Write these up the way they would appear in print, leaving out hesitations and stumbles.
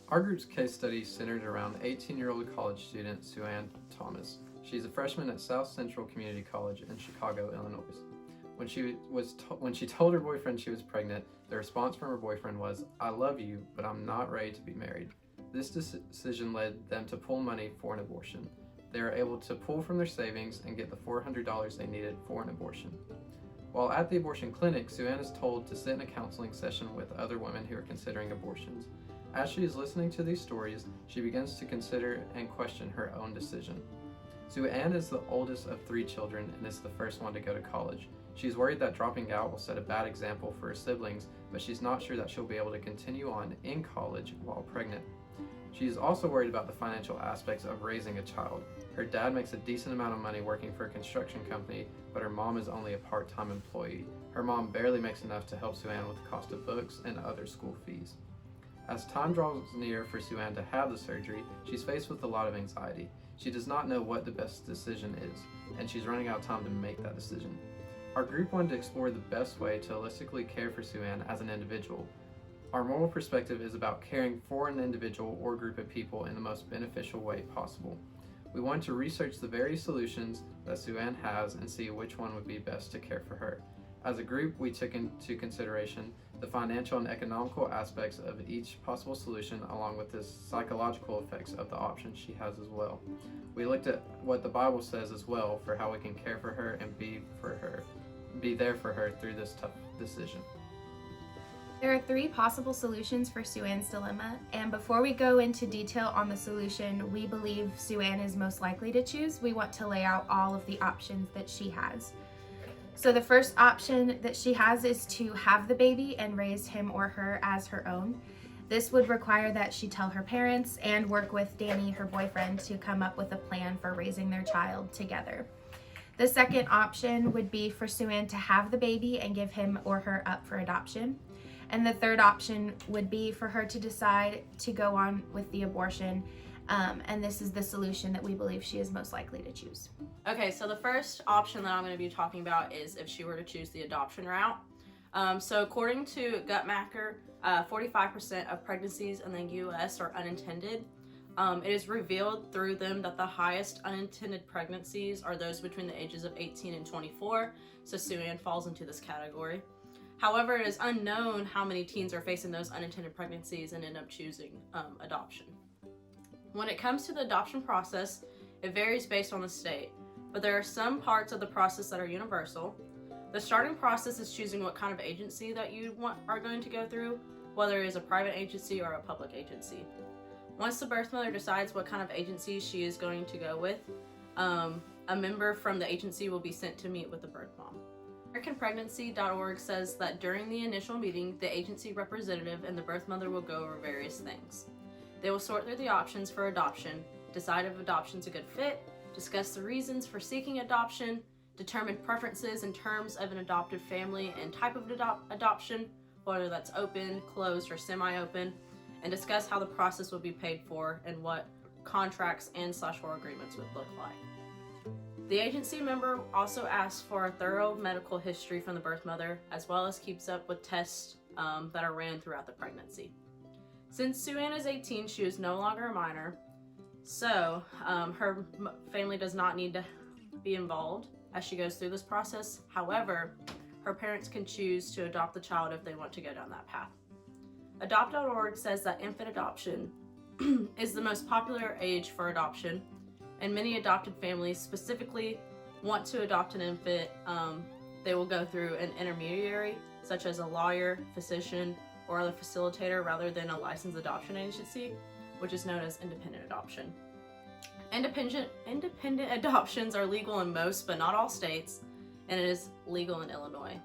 Our group's case study centered around 18-year-old college student Sue Ann Thomas. She's a freshman at South Central Community College in Chicago, Illinois. When she told her boyfriend she was pregnant, the response from her boyfriend was, "I love you, but I'm not ready to be married." This decision led them to pull money for an abortion. They were able to pull from their savings and get the $400 they needed for an abortion. While at the abortion clinic, Sue Ann is told to sit in a counseling session with other women who are considering abortions. As she is listening to these stories, she begins to consider and question her own decision. Sue Ann is the oldest of 3 children and is the first one to go to college. She's worried that dropping out will set a bad example for her siblings, but she's not sure that she'll be able to continue on in college while pregnant. She is also worried about the financial aspects of raising a child. Her dad makes a decent amount of money working for a construction company, but her mom is only a part-time employee. Her mom barely makes enough to help Sue Ann with the cost of books and other school fees. As time draws near for Sue Ann to have the surgery, she's faced with a lot of anxiety. She does not know what the best decision is, and she's running out of time to make that decision. Our group wanted to explore the best way to holistically care for Sue Ann as an individual. Our moral perspective is about caring for an individual or group of people in the most beneficial way possible. We want to research the various solutions that Sue Ann has and see which one would be best to care for her. As a group, we took into consideration the financial and economical aspects of each possible solution, along with the psychological effects of the options she has as well. We looked at what the Bible says as well for how we can care for her and be there for her through this tough decision. There are 3 possible solutions for Sue Ann's dilemma, and before we go into detail on the solution we believe Sue Ann is most likely to choose, we want to lay out all of the options that she has. So the first option that she has is to have the baby and raise him or her as her own. This would require that she tell her parents and work with Danny, her boyfriend, to come up with a plan for raising their child together. The second option would be for Sue Ann to have the baby and give him or her up for adoption. And the third option would be for her to decide to go on with the abortion, and this is the solution that we believe she is most likely to choose. Okay, so the first option that I'm going to be talking about is if she were to choose the adoption route. So according to Guttmacher, 45% of pregnancies in the U.S. are unintended. It is revealed through them that the highest unintended pregnancies are those between the ages of 18 and 24, so Sue Ann falls into this category. However, it is unknown how many teens are facing those unintended pregnancies and end up choosing adoption. When it comes to the adoption process, it varies based on the state, but there are some parts of the process that are universal. The starting process is choosing what kind of agency that you are going to go through, whether it is a private agency or a public agency. Once the birth mother decides what kind of agency she is going to go with, a member from the agency will be sent to meet with the birth mom. AmericanPregnancy.org says that during the initial meeting, the agency representative and the birth mother will go over various things. They will sort through the options for adoption, decide if adoption is a good fit, discuss the reasons for seeking adoption, determine preferences in terms of an adopted family and type of adoption, whether that's open, closed, or semi-open, and discuss how the process will be paid for and what contracts and/or agreements would look like. The agency member also asks for a thorough medical history from the birth mother, as well as keeps up with tests that are ran throughout the pregnancy. Since Sue Ann is 18, she is no longer a minor, so her family does not need to be involved as she goes through this process. However, her parents can choose to adopt the child if they want to go down that path. Adopt.org says that infant adoption is the most popular age for adoption, and many adopted families specifically want to adopt an infant. They will go through an intermediary, such as a lawyer, physician, or other facilitator rather than a licensed adoption agency, which is known as independent adoption. Independent adoptions are legal in most, but not all states, and it is legal in Illinois.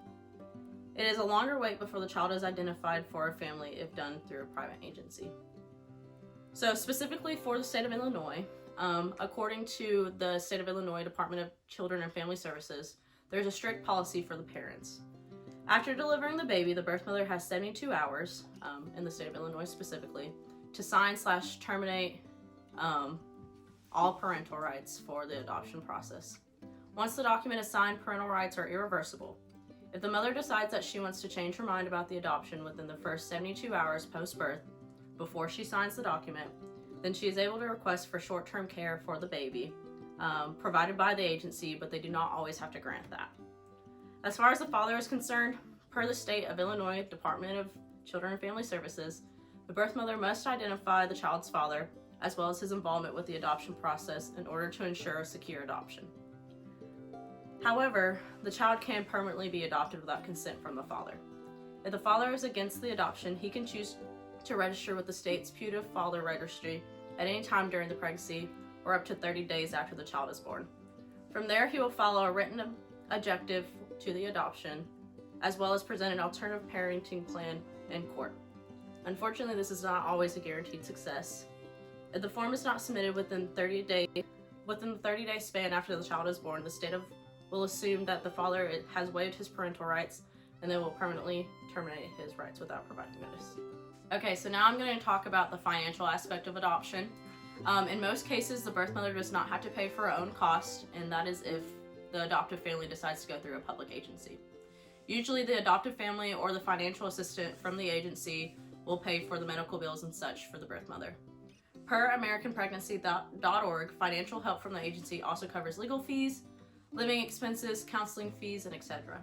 It is a longer wait before the child is identified for a family if done through a private agency. So specifically for the state of Illinois, according to the state of Illinois Department of Children and Family Services, there's a strict policy for the parents. After delivering the baby, the birth mother has 72 hours, in the state of Illinois specifically, to sign/terminate all parental rights for the adoption process. Once the document is signed, parental rights are irreversible. If the mother decides that she wants to change her mind about the adoption within the first 72 hours post-birth, before she signs the document, then she is able to request for short-term care for the baby, provided by the agency, but they do not always have to grant that. As far as the father is concerned, per the state of Illinois Department of Children and Family Services, the birth mother must identify the child's father, as well as his involvement with the adoption process in order to ensure a secure adoption. However, the child can permanently be adopted without consent from the father. If the father is against the adoption, he can choose to register with the state's putative father registry at any time during the pregnancy or up to 30 days after the child is born. From there, he will follow a written objective to the adoption, as well as present an alternative parenting plan in court. Unfortunately, this is not always a guaranteed success. If the form is not submitted within the 30-day span after the child is born, the state will assume that the father has waived his parental rights, and they will permanently terminate his rights without providing notice. Okay, so now I'm going to talk about the financial aspect of adoption. In most cases, the birth mother does not have to pay for her own cost, and that is if the adoptive family decides to go through a public agency. Usually the adoptive family or the financial assistant from the agency will pay for the medical bills and such for the birth mother. Per AmericanPregnancy.org, financial help from the agency also covers legal fees, living expenses, counseling fees, and etc.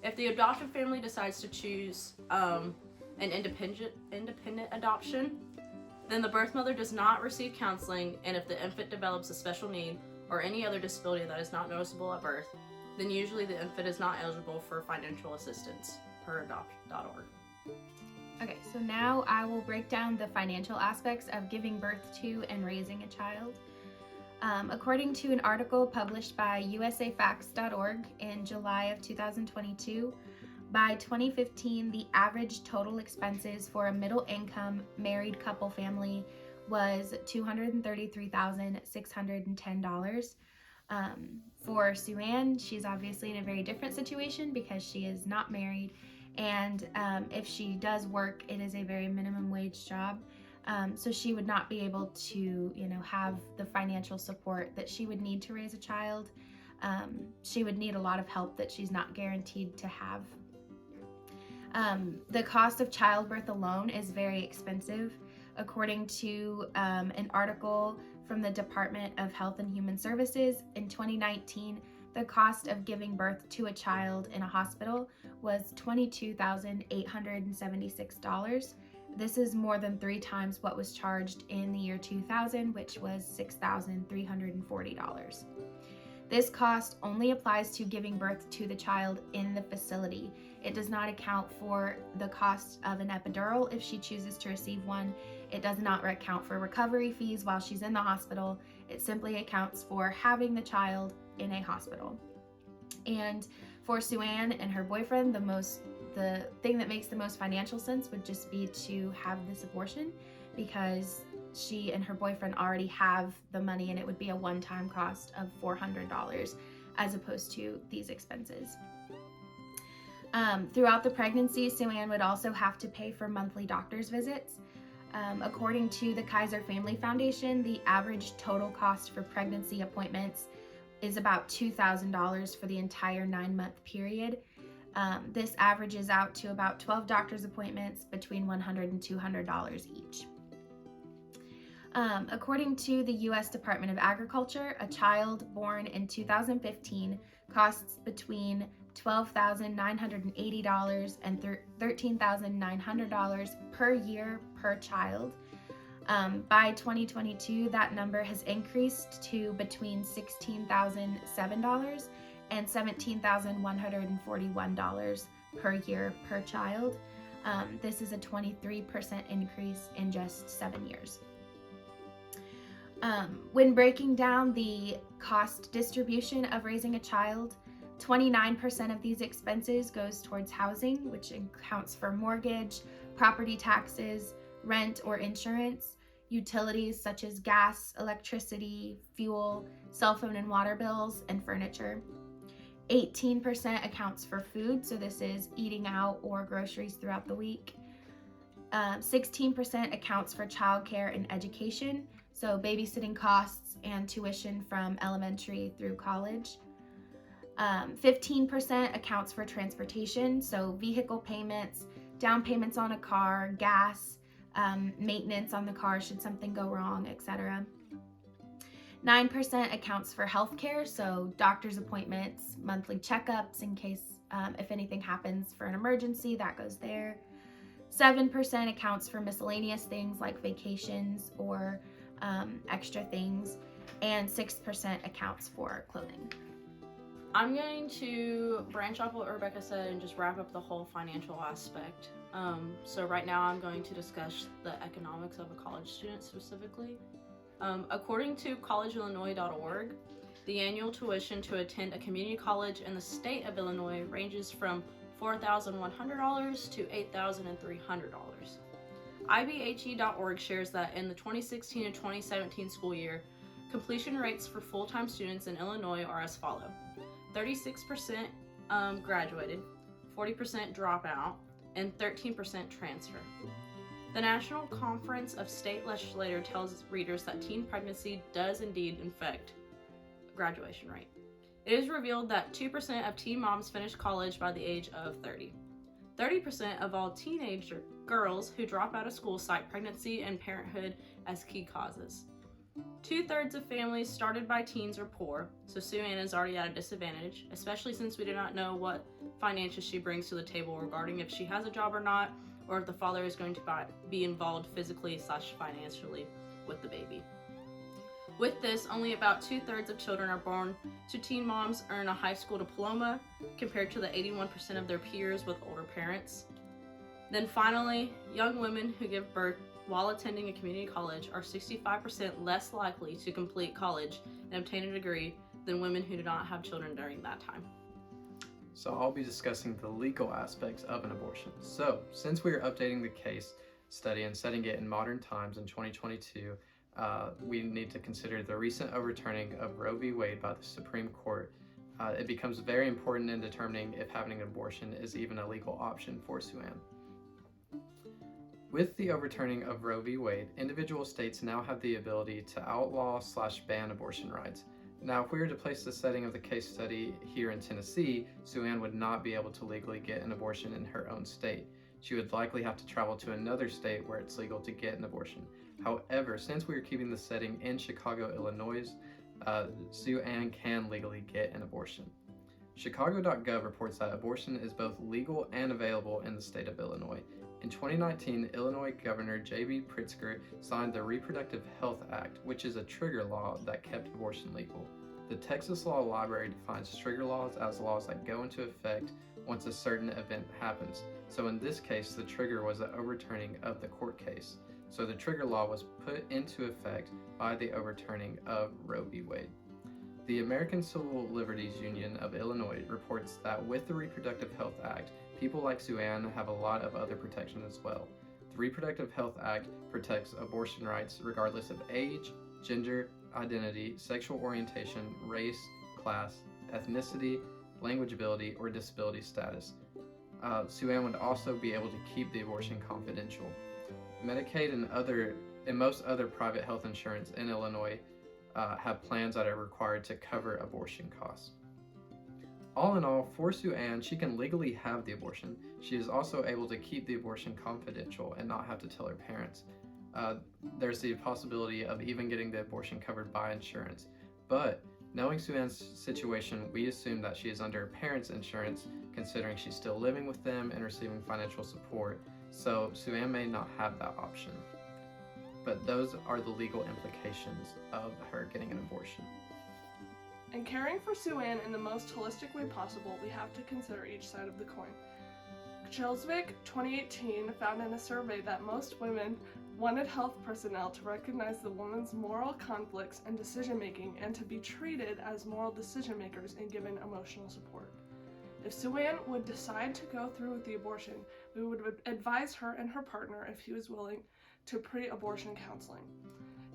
If the adoptive family decides to choose an independent adoption, then the birth mother does not receive counseling, and if the infant develops a special need or any other disability that is not noticeable at birth, then usually the infant is not eligible for financial assistance per adopt.org. Okay, so now I will break down the financial aspects of giving birth to and raising a child. According to an article published by usafacts.org in July of 2022, by 2015, the average total expenses for a middle-income married couple family was $233,610. For Sue Ann, she's obviously in a very different situation because she is not married, and if she does work, it is a very minimum wage job. So she would not be able to, have the financial support that she would need to raise a child. She would need a lot of help that she's not guaranteed to have. The cost of childbirth alone is very expensive. According to an article from the Department of Health and Human Services, in 2019, the cost of giving birth to a child in a hospital was $22,876. This is more than 3 times what was charged in the year 2000, which was $6,340. This cost only applies to giving birth to the child in the facility. It does not account for the cost of an epidural if she chooses to receive one. It does not account for recovery fees while she's in the hospital. It simply accounts for having the child in a hospital. And for Sue Ann and her boyfriend, the thing that makes the most financial sense would just be to have this abortion, because she and her boyfriend already have the money, and it would be a one-time cost of $400 as opposed to these expenses. Throughout the pregnancy, Sue Ann would also have to pay for monthly doctor's visits. According to the Kaiser Family Foundation, the average total cost for pregnancy appointments is about $2,000 for the entire 9-month period. This averages out to about 12 doctor's appointments between $100 and $200 each. According to the U.S. Department of Agriculture, a child born in 2015 costs between $12,980 and $13,900 per year per child. By 2022, that number has increased to between $16,007 and $17,141 per year per child. This is a 23% increase in just 7 years. When breaking down the cost distribution of raising a child, 29% of these expenses goes towards housing, which accounts for mortgage, property taxes, rent or insurance, utilities such as gas, electricity, fuel, cell phone and water bills, and furniture. 18% accounts for food, so this is eating out or groceries throughout the week. 16% accounts for childcare and education, so babysitting costs and tuition from elementary through college. 15% accounts for transportation, so vehicle payments, down payments on a car, gas, maintenance on the car should something go wrong, etc. 9% accounts for healthcare, so doctor's appointments, monthly checkups in case if anything happens for an emergency, that goes there. 7% accounts for miscellaneous things like vacations or extra things, and 6% accounts for clothing. I'm going to branch off what Rebecca said and just wrap up the whole financial aspect. So right now I'm going to discuss the economics of a college student specifically. According to collegeillinois.org, the annual tuition to attend a community college in the state of Illinois ranges from $4,100 to $8,300. IBHE.org shares that in the 2016 and 2017 school year, completion rates for full-time students in Illinois are as follow. 36% graduated, 40% dropout, and 13% transfer. The National Conference of State Legislators tells readers that teen pregnancy does indeed affect graduation rate. It is revealed that 2% of teen moms finish college by the age of 30. 30% of all teenager girls who drop out of school cite pregnancy and parenthood as key causes. 2/3 of families started by teens are poor, so Sue Ann is already at a disadvantage, especially since we do not know what finances she brings to the table regarding if she has a job or not, or if the father is going to be involved physically/financially with the baby. With this, only about 2/3 of children are born to teen moms earn a high school diploma, compared to the 81% of their peers with older parents. Then finally, young women who give birth while attending a community college are 65% less likely to complete college and obtain a degree than women who do not have children during that time. So I'll be discussing the legal aspects of an abortion. So since we are updating the case study and setting it in modern times in 2022, we need to consider the recent overturning of Roe v. Wade by the Supreme Court. It becomes very important in determining if having an abortion is even a legal option for Sue Ann. With the overturning of Roe v. Wade, individual states now have the ability to outlaw/ban abortion rights. Now, if we were to place the setting of the case study here in Tennessee, Sue Ann would not be able to legally get an abortion in her own state. She would likely have to travel to another state where it's legal to get an abortion. However, since we are keeping the setting in Chicago, Illinois, Sue Ann can legally get an abortion. Chicago.gov reports that abortion is both legal and available in the state of Illinois. In 2019, Illinois Governor J.B. Pritzker signed the Reproductive Health Act, which is a trigger law that kept abortion legal. The Texas Law Library defines trigger laws as laws that go into effect once a certain event happens. So in this case, the trigger was the overturning of the court case. So the trigger law was put into effect by the overturning of Roe v. Wade. The American Civil Liberties Union of Illinois reports that with the Reproductive Health Act, people like Sue Ann have a lot of other protection as well. The Reproductive Health Act protects abortion rights regardless of age, gender, identity, sexual orientation, race, class, ethnicity, language ability, or disability status. Sue Ann would also be able to keep the abortion confidential. Medicaid and most other private health insurance in Illinois have plans that are required to cover abortion costs. All in all, for Sue Ann, she can legally have the abortion. She is also able to keep the abortion confidential and not have to tell her parents. There's the possibility of even getting the abortion covered by insurance. But knowing Sue Ann's situation, we assume that she is under her parents' insurance, considering she's still living with them and receiving financial support. So Sue Ann may not have that option. But those are the legal implications of her getting an abortion. In caring for Sue Ann in the most holistic way possible, we have to consider each side of the coin. Chelsvik 2018 found in a survey that most women wanted health personnel to recognize the woman's moral conflicts and decision-making and to be treated as moral decision-makers and given emotional support. If Sue Ann would decide to go through with the abortion, we would advise her and her partner, if he was willing, to pre-abortion counseling.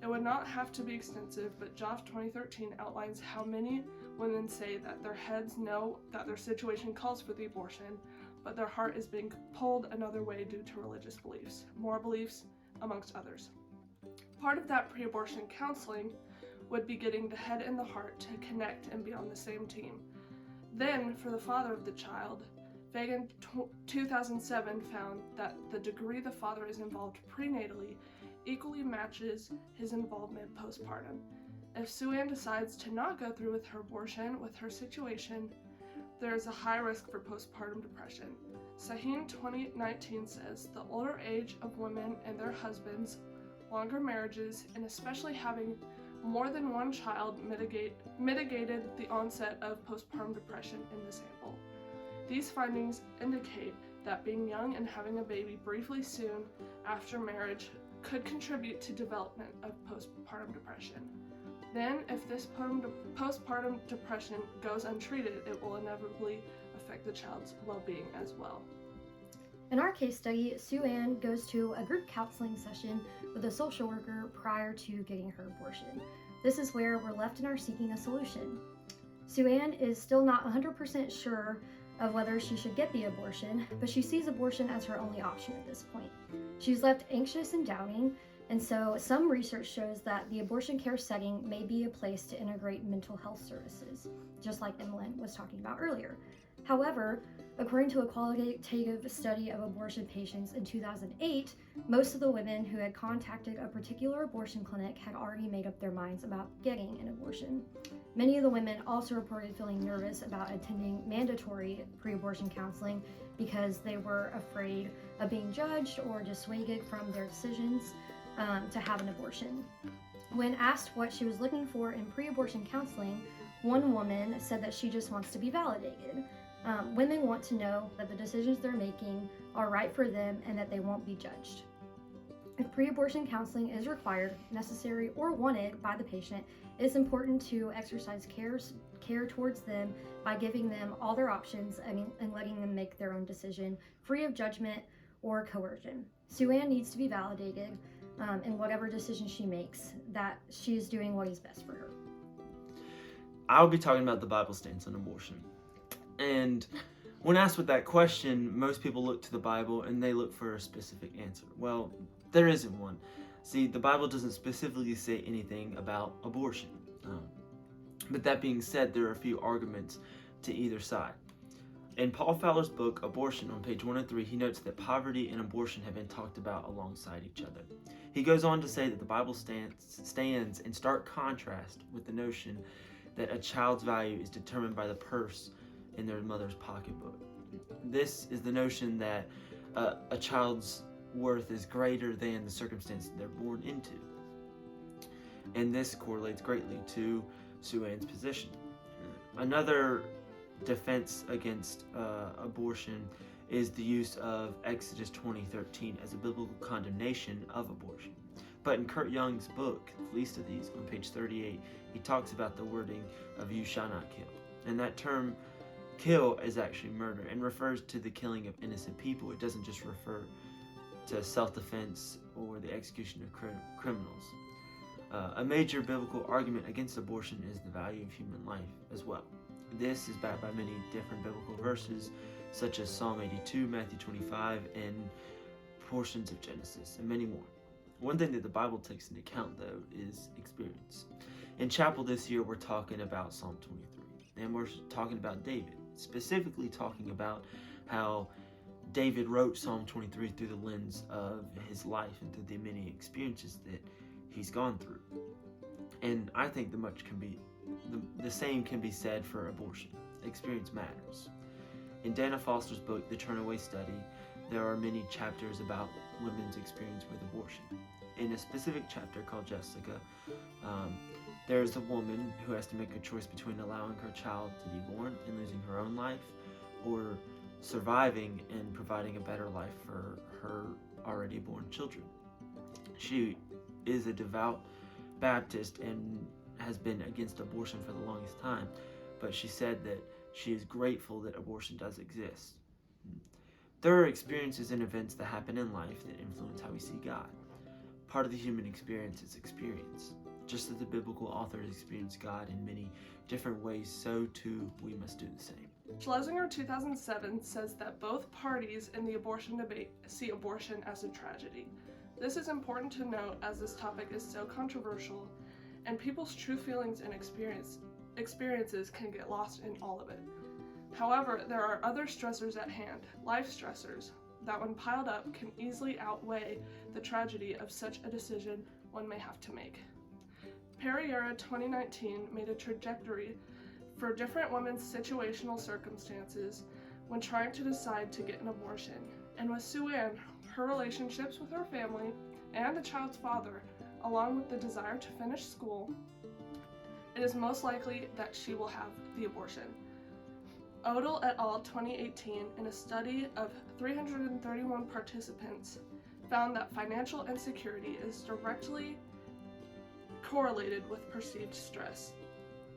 It would not have to be extensive, but JOF 2013 outlines how many women say that their heads know that their situation calls for the abortion, but their heart is being pulled another way due to religious beliefs, moral beliefs, amongst others. Part of that pre-abortion counseling would be getting the head and the heart to connect and be on the same team. Then, for the father of the child, Fagan 2007 found that the degree the father is involved prenatally equally matches his involvement postpartum. If Sue-Ann decides to not go through with her abortion with her situation, there is a high risk for postpartum depression. Sahin 2019 says the older age of women and their husbands, longer marriages, and especially having more than one child mitigated the onset of postpartum depression in the sample. These findings indicate that being young and having a baby briefly soon after marriage could contribute to development of postpartum depression. Then, if this postpartum depression goes untreated, it will inevitably affect the child's well-being as well. In our case study, Sue-Ann goes to a group counseling session with a social worker prior to getting her abortion. This is where we're left in our seeking a solution. Sue-Ann is still not 100% sure of whether she should get the abortion, but she sees abortion as her only option at this point. She's left anxious and doubting, and so some research shows that the abortion care setting may be a place to integrate mental health services, just like Emlyn was talking about earlier. However, according to a qualitative study of abortion patients in 2008, most of the women who had contacted a particular abortion clinic had already made up their minds about getting an abortion. Many of the women also reported feeling nervous about attending mandatory pre-abortion counseling because they were afraid of being judged or dissuaded from their decisions to have an abortion. When asked what she was looking for in pre-abortion counseling, one woman said that she just wants to be validated. Women want to know that the decisions they're making are right for them and that they won't be judged. If pre-abortion counseling is required, necessary, or wanted by the patient, it is important to exercise care towards them by giving them all their options and letting them make their own decision, free of judgment or coercion. Sue-Ann needs to be validated in whatever decision she makes, that she is doing what is best for her. I'll be talking about the Bible stance on abortion. And when asked with that question, most people look to the Bible and they look for a specific answer. Well, there isn't one. See, the Bible doesn't specifically say anything about abortion. But that being said, there are a few arguments to either side. In Paul Fowler's book, Abortion, on page 103, he notes that poverty and abortion have been talked about alongside each other. He goes on to say that the Bible stands in stark contrast with the notion that a child's value is determined by the purse in their mother's pocketbook. This is the notion that a child's worth is greater than the circumstance they're born into. And this correlates greatly to Sue-Ann's position. Another defense against abortion is the use of Exodus 20:13 as a biblical condemnation of abortion. But in Kurt Young's book, The Least of These, on page 38, he talks about the wording of "you shall not kill." And that term kill is actually murder and refers to the killing of innocent people. It doesn't just refer to self-defense or the execution of criminals. A major biblical argument against abortion is the value of human life as well. This is backed by many different biblical verses, such as Psalm 82, Matthew 25, and portions of Genesis, and many more. One thing that the Bible takes into account, though, is experience. In chapel this year, we're talking about Psalm 23, and we're talking about David, specifically talking about how David wrote Psalm 23 through the lens of his life and through the many experiences that he's gone through. And I think the same can be said for abortion. Experience matters. In Dana Foster's book, The Turnaway Study, there are many chapters about women's experience with abortion. In a specific chapter called Jessica, there's a woman who has to make a choice between allowing her child to be born and losing her own life, or surviving and providing a better life for her already born children. She is a devout Baptist and has been against abortion for the longest time, but she said that she is grateful that abortion does exist. There are experiences and events that happen in life that influence how we see God. Part of the human experience is experience. Just as the biblical authors experienced God in many different ways, so too we must do the same. Schlesinger 2007 says that both parties in the abortion debate see abortion as a tragedy. This is important to note as this topic is so controversial, and people's true feelings and experiences can get lost in all of it. However, there are other stressors at hand, life stressors, that when piled up can easily outweigh the tragedy of such a decision one may have to make. Pereira 2019 made a trajectory for different women's situational circumstances when trying to decide to get an abortion. And with Sue Ann, her relationships with her family and the child's father, along with the desire to finish school, it is most likely that she will have the abortion. Odell et al. 2018, in a study of 331 participants, found that financial insecurity is directly correlated with perceived stress.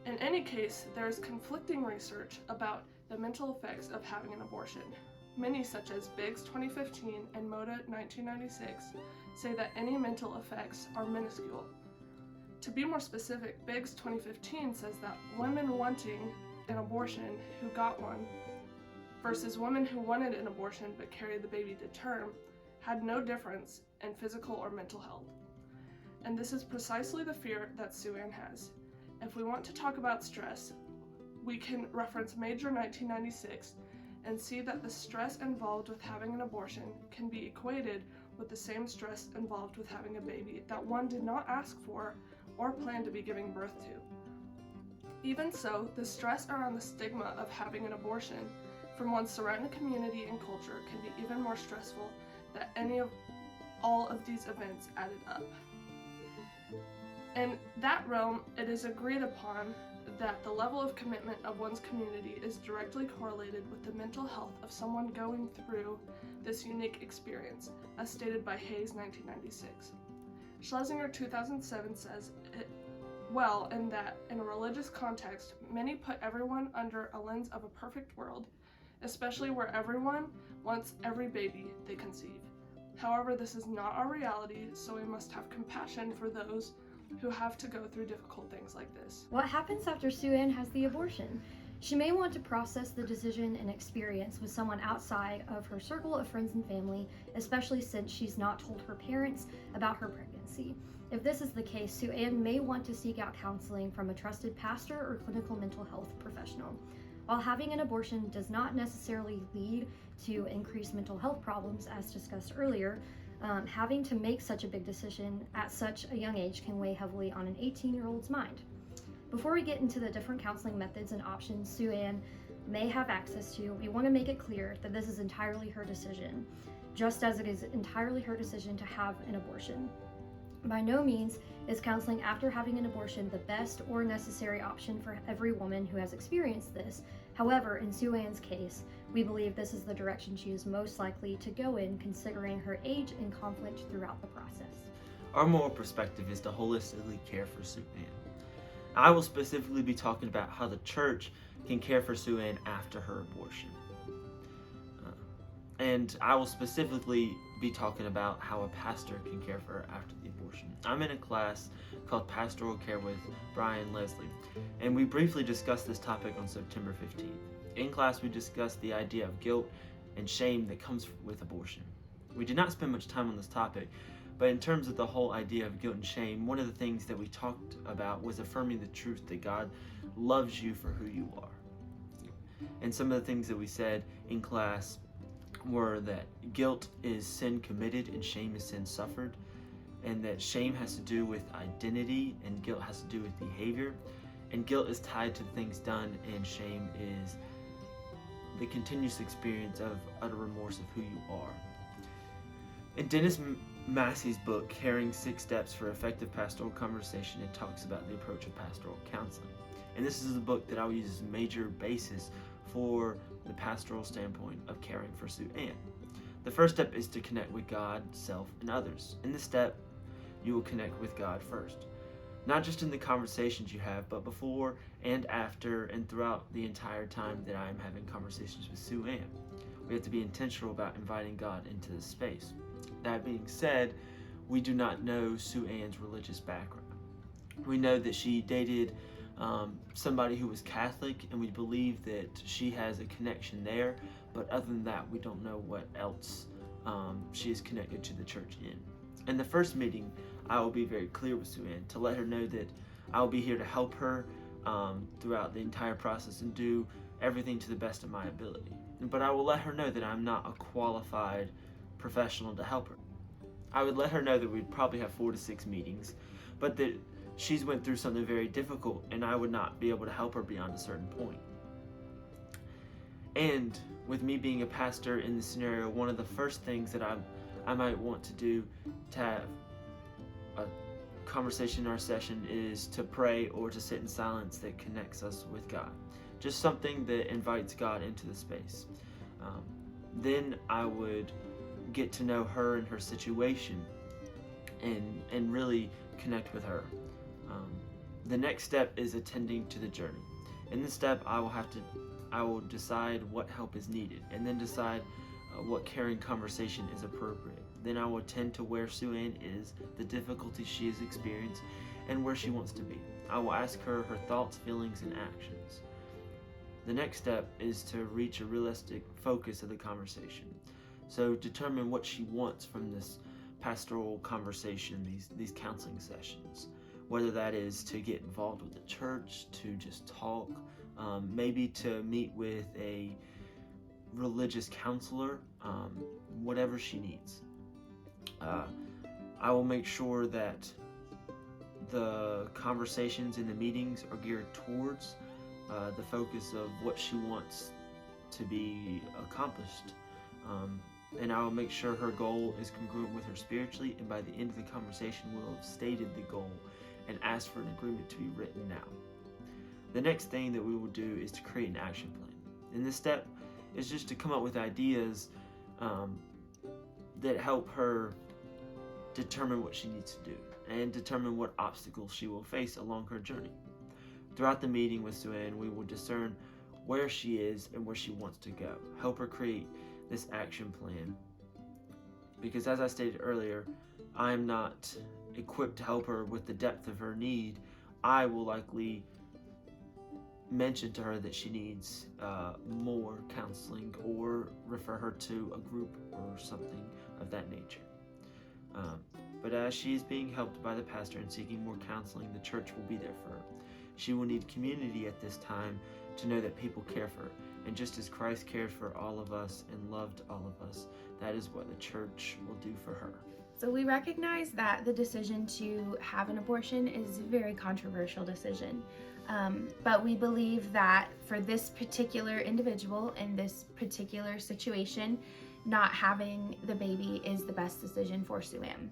In any case, there is conflicting research about the mental effects of having an abortion. Many, such as Biggs 2015 and Moda 1996, say that any mental effects are minuscule. To be more specific, Biggs 2015 says that women wanting an abortion who got one versus women who wanted an abortion but carried the baby to term had no difference in physical or mental health. And this is precisely the fear that Sue Ann has. If we want to talk about stress, we can reference Major 1996 and see that the stress involved with having an abortion can be equated with the same stress involved with having a baby that one did not ask for or plan to be giving birth to. Even so, the stress around the stigma of having an abortion from one's surrounding community and culture can be even more stressful than all of these events added up. In that realm, it is agreed upon that the level of commitment of one's community is directly correlated with the mental health of someone going through this unique experience, as stated by Hayes 1996. Schlesinger 2007 says it well in that, in a religious context, many put everyone under a lens of a perfect world, especially where everyone wants every baby they conceive. However, this is not our reality, so we must have compassion for those who have to go through difficult things like this. What happens after Sue Ann has the abortion? She may want to process the decision and experience with someone outside of her circle of friends and family, especially since she's not told her parents about her pregnancy. If this is the case, Sue Ann may want to seek out counseling from a trusted pastor or clinical mental health professional. While having an abortion does not necessarily lead to increased mental health problems, as discussed earlier, having to make such a big decision at such a young age can weigh heavily on an 18-year-old's mind. Before we get into the different counseling methods and options Sue Ann may have access to, we want to make it clear that this is entirely her decision, just as it is entirely her decision to have an abortion. By no means is counseling after having an abortion the best or necessary option for every woman who has experienced this. However, in Sue Ann's case, we believe this is the direction she is most likely to go in, considering her age and conflict throughout the process. Our moral perspective is to holistically care for Sue Ann. I will specifically be talking about how the church can care for Sue Ann after her abortion. And I will specifically be talking about how a pastor can care for her after the abortion. I'm in a class called Pastoral Care with Brian Leslie, and we briefly discussed this topic on September 15th. In class, we discussed the idea of guilt and shame that comes with abortion. We did not spend much time on this topic, but in terms of the whole idea of guilt and shame, one of the things that we talked about was affirming the truth that God loves you for who you are. And some of the things that we said in class were that guilt is sin committed and shame is sin suffered, and that shame has to do with identity and guilt has to do with behavior, and guilt is tied to things done, and shame is the continuous experience of utter remorse of who you are. In Dennis Massey's book, Caring 6 Steps for Effective Pastoral Conversation, it talks about the approach of pastoral counseling. And this is a book that I will use as a major basis for the pastoral standpoint of caring for Sue Ann. The first step is to connect with God, self, and others. In this step, you will connect with God first. Not just in the conversations you have, but before and after and throughout the entire time that I am having conversations with Sue Ann. We have to be intentional about inviting God into this space. That being said, we do not know Sue Ann's religious background. We know that she dated somebody who was Catholic, and we believe that she has a connection there, but other than that, we don't know what else she is connected to the church in. In the first meeting, I will be very clear with Sue Ann to let her know that I will be here to help her throughout the entire process and do everything to the best of my ability. But I will let her know that I'm not a qualified professional to help her. I would let her know that we'd probably have 4 to 6 meetings, but that she's went through something very difficult and I would not be able to help her beyond a certain point. And with me being a pastor in this scenario, one of the first things that I might want to do to have a conversation in our session is to pray or to sit in silence that connects us with God. Just something that invites God into the space. Then I would get to know her and her situation and really connect with her. The next step is attending to the journey. In this step, I will decide what help is needed and then decide what caring conversation is appropriate. Then I will attend to where Sue-Ann is, the difficulties she has experienced, and where she wants to be. I will ask her her thoughts, feelings, and actions. The next step is to reach a realistic focus of the conversation. So determine what she wants from this pastoral conversation, these counseling sessions. Whether that is to get involved with the church, to just talk, maybe to meet with a religious counselor, whatever she needs. I will make sure that the conversations in the meetings are geared towards the focus of what she wants to be accomplished. And I will make sure her goal is congruent with her spiritually, and by the end of the conversation we'll have stated the goal and ask for an agreement to be written out. The next thing that we will do is to create an action plan. And this step is just to come up with ideas that help her determine what she needs to do and determine what obstacles she will face along her journey. Throughout the meeting with Sue-Ann, we will discern where she is and where she wants to go. Help her create this action plan. Because as I stated earlier, I am not equipped to help her with the depth of her need. I will likely mention to her that she needs more counseling or refer her to a group or something of that nature. But as she is being helped by the pastor and seeking more counseling, the church will be there for her. She will need community at this time to know that people care for her. And just as Christ cared for all of us and loved all of us, that is what the church will do for her. So we recognize that the decision to have an abortion is a very controversial decision. But we believe that for this particular individual in this particular situation, not having the baby is the best decision for Sue-Ann.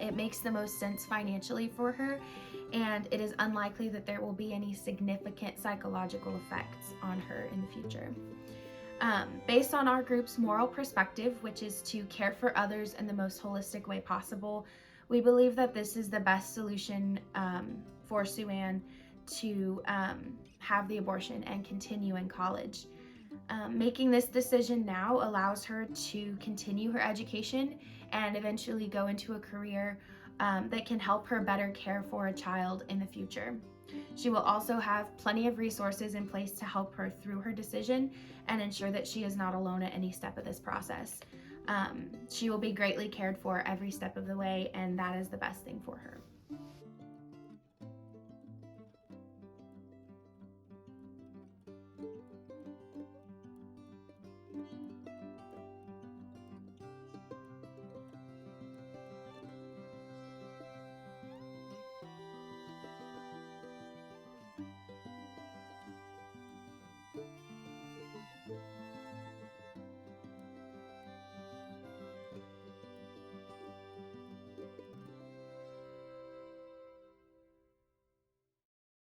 It makes the most sense financially for her, and it is unlikely that there will be any significant psychological effects on her in the future. Based on our group's moral perspective, which is to care for others in the most holistic way possible, we believe that this is the best solution for Sue-Ann to have the abortion and continue in college. Making this decision now allows her to continue her education and eventually go into a career that can help her better care for a child in the future. She will also have plenty of resources in place to help her through her decision and ensure that she is not alone at any step of this process. She will be greatly cared for every step of the way, and that is the best thing for her.